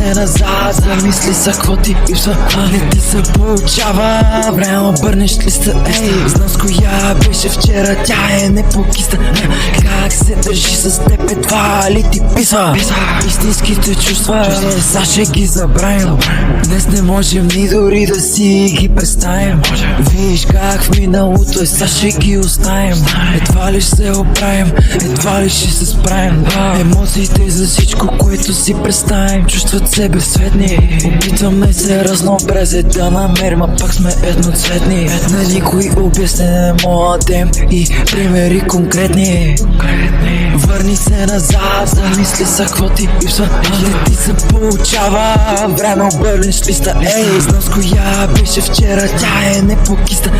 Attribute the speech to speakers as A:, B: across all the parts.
A: се назад, замисли за какво ти липсва, не ти се получава. Време обърнеш листа, ей, знам с коя беше вчера, тя е непокиста. Как се държи с теб, едва ли ти писва истинските чувства, сега ще ги забравим. Днес не можем ни дори да си ги представим. Виж как в миналото е, сега ще ги оставим. Едва ли ще се оправим, едва ли ще се справим. Емоциите за всичко, което си представим, чувстват се безцветни. Опитваме се разнообразие да намерим, а пак сме едноцветни. На никой обяснение не мога да им и примери конкретни. Върни се назад, замисли за какво ти липсва, не ти се получава. Време обърнеш листа, ей, знам с коя беше вчера, тя е непокиста.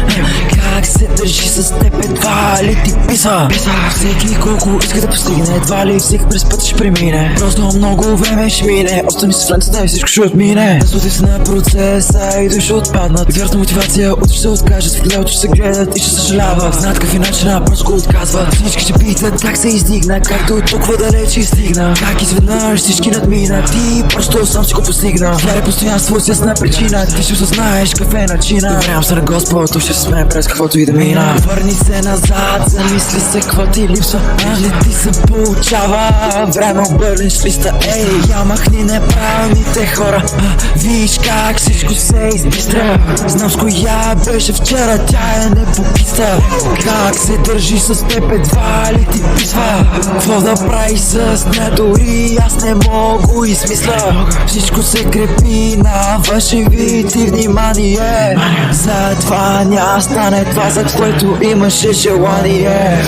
A: Как се държи с теб, едва ли ти писва. Всеки колко иска да постигне, едва ли всеки през път ще премине. Просто много време ще мине, остани с френцата и всичко ще отмине. Насоти се на процеса и души отпаднат. Вярна мотивация, утре ще се откажат, в гледалото ще се гледат и ще съжаляват. Знаят какъв е начинът, просто го отказват. Всички ще питат как се издигна, както толкова далече стигна. Как изведнъж всички надмина, ти просто сам си го постигна. Вярай постоянство с ясна причина, ти ще осъзнаеш какъв е начина. Доверявам се на Господ, той ще се смее през каквото и да мина. Върни се назад, замисли се какво ти липсва, не ти се получава. Време обърнеш листа, ей, я махни неправилните хора. Виж как всичко се избистря. Знам с коя беше вчера, тя е непокиста. Как се държи с теб, едва ли ти писва. Какво да прави с нея, дори аз не мога измисля. Всичко се крепи на външен вид и внимание. Затова няма стане това, за което имаше желание.